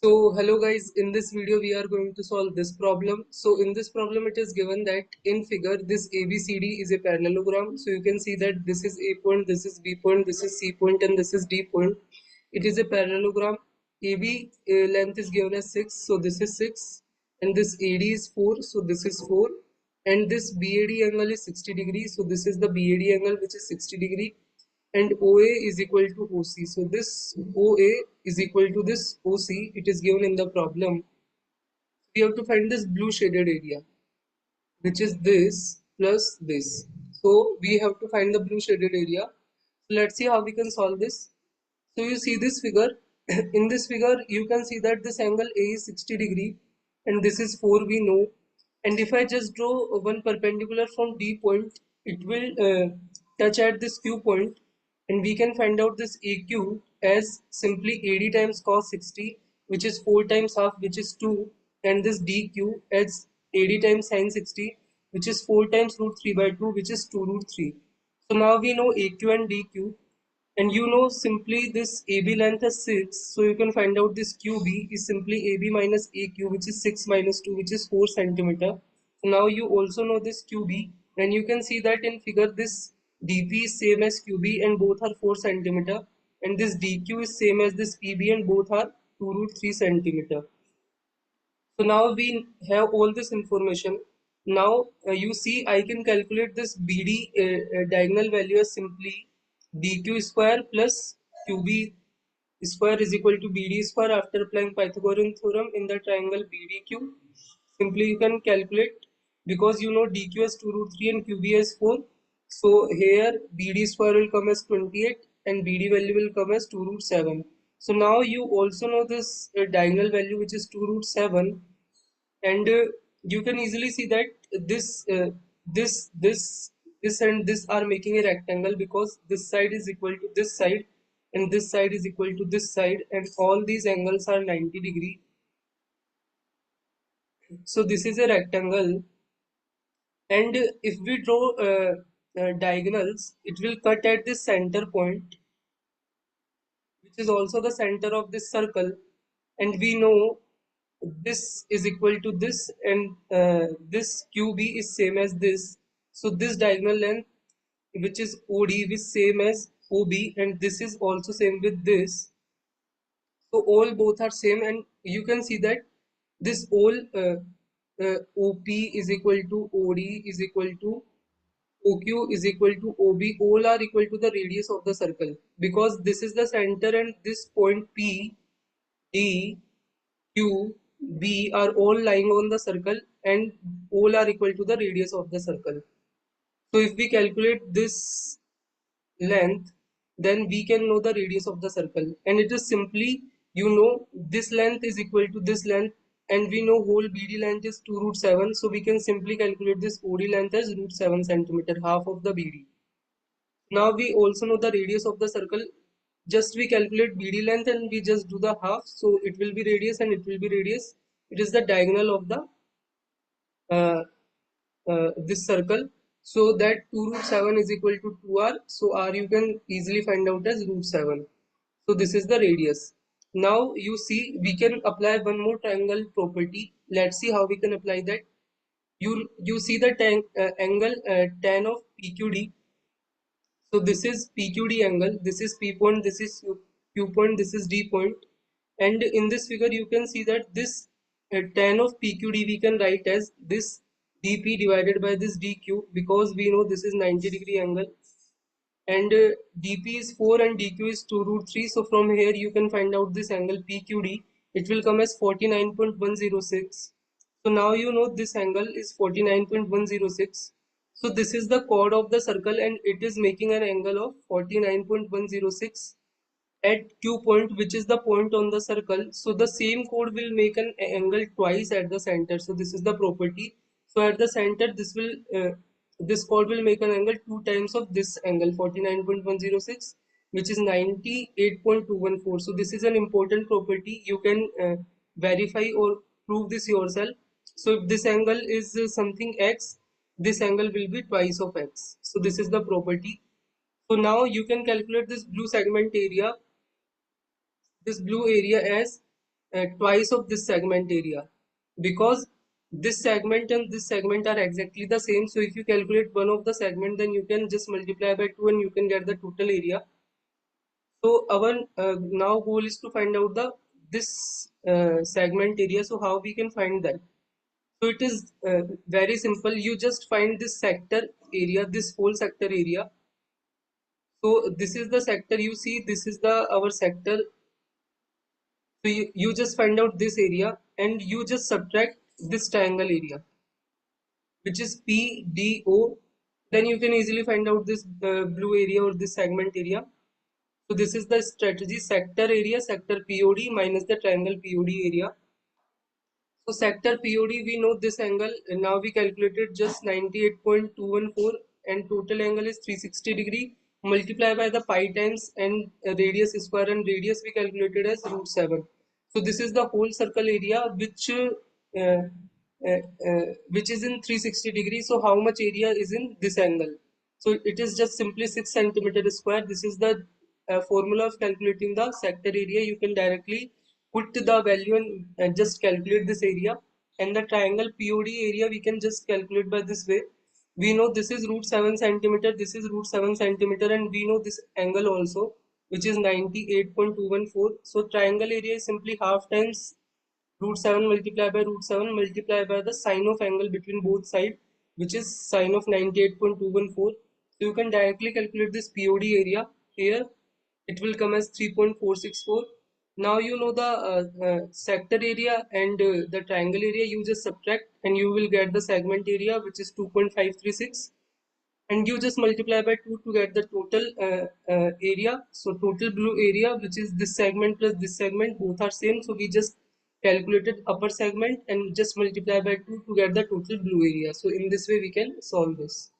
So hello guys, in this video we are going to solve this problem. So in this problem it is given that in figure this ABCD is a parallelogram. So you can see that this is A point, this is B point, this is C point and this is D point. It is a parallelogram. AB length is given as 6, so this is 6, and this AD is 4, so this is 4, and this BAD angle is 60 degree, so this is the BAD angle which is 60 degree, and OA is equal to OC. So this OA is equal to this OC. It is given in the problem. We have to find this blue shaded area, which is this plus this. So we have to find the blue shaded area. So let's see how we can solve this. So you see this figure. In this figure, you can see that this angle A is 60 degree and this is 4, we know. And if I just draw one perpendicular from D point, it will touch at this Q point, and we can find out this AQ as simply AD times cos 60, which is 4 times half, which is 2, and this DQ as AD times sin 60, which is 4 times root 3 by 2, which is 2 root 3. So now we know AQ and DQ, and you know simply this AB length is 6, so you can find out this QB is simply AB minus AQ, which is 6 minus 2, which is 4 centimeter. So now you also know this QB, and you can see that in figure this DP is same as QB and both are 4 centimeter, and this DQ is same as this PB and both are 2 root 3 centimeter. So now we have all this information. Now you see I can calculate this BD diagonal value as simply DQ square plus QB square is equal to BD square after applying Pythagorean theorem in the triangle BDQ. Simply you can calculate, because you know DQ as 2 root 3 and QB as 4. So here BD square will come as 28 and BD value will come as 2 root 7. So now you also know this diagonal value, which is 2 root 7, and you can easily see that this this and this are making a rectangle, because this side is equal to this side and this side is equal to this side, and all these angles are 90 degree. So this is a rectangle, and if we draw diagonals, it will cut at this center point, which is also the center of this circle, and we know this is equal to this, and this QB is same as this. So this diagonal length, which is OD, is same as OB, and this is also same with this. So all both are same, and you can see that this all OP is equal to OD is equal to OQ is equal to OB, all are equal to the radius of the circle, because this is the center and this point P, D, Q, B are all lying on the circle, and all are equal to the radius of the circle. So if we calculate this length, then we can know the radius of the circle, and it is simply, you know, this length is equal to this length, and we know whole BD length is 2 root 7, so we can simply calculate this OD length as root 7 centimeter, half of the BD. Now we also know the radius of the circle. Just we calculate BD length and we just do the half, so it will be radius and it will be radius. It is the diagonal of the this circle. So that 2 root 7 is equal to 2r. So r you can easily find out as root 7. So this is the radius. Now you see we can apply one more triangle property. Let's see how we can apply that. You see the angle tan of PQD. So this is PQD angle, this is P point, this is Q point, this is D point. And in this figure you can see that this tan of PQD we can write as this DP divided by this DQ, because we know this is 90 degree angle, and DP is 4 and DQ is 2 root 3. So from here you can find out this angle PQD. It will come as 49.106. So now you know this angle is 49.106. So this is the chord of the circle, and it is making an angle of 49.106 at Q point, which is the point on the circle. So the same chord will make an angle twice at the center. So this is the property. So at the center, this chord will make an angle 2 times of this angle 49.106, which is 98.214. So this is an important property. You can verify or prove this yourself. So if this angle is something x, this angle will be twice of x. So this is the property. So now you can calculate this blue segment area, this blue area as twice of this segment area, because this segment and this segment are exactly the same. So if you calculate one of the segment, then you can just multiply by 2 and you can get the total area. So our now goal is to find out the this segment area. So how we can find that? So it is very simple. You just find this sector area, this whole sector area. So this is the sector, you see, this is the our sector. So you just find out this area and you just subtract this triangle area, which is PDO. Then you can easily find out this blue area or this segment area. So this is the strategy: sector area, sector POD minus the triangle POD area. So sector POD, we know this angle, and now we calculated just 98.214, and total angle is 360 degree. Multiply by the pi times and radius square, and radius we calculated as √7. So this is the whole circle area which is in 360 degrees. So how much area is in this angle? So it is just simply 6 centimeter square. This is the formula of calculating the sector area. You can directly put the value and just calculate this area. And the triangle POD area we can just calculate by this way. We know this is √7 centimeter, this is √7 centimeter, and we know this angle also, which is 98.214. So triangle area is simply half times √7 multiplied by √7 multiplied by the sine of angle between both sides, which is sine of 98.214. So you can directly calculate this POD area here. It will come as 3.464. Now you know the sector area and the triangle area. You just subtract and you will get the segment area, which is 2.536, and you just multiply by 2 to get the total area. So total blue area, which is this segment plus this segment, both are same, so we just calculated upper segment and just multiply by 2 to get the total blue area. So in this way we can solve this.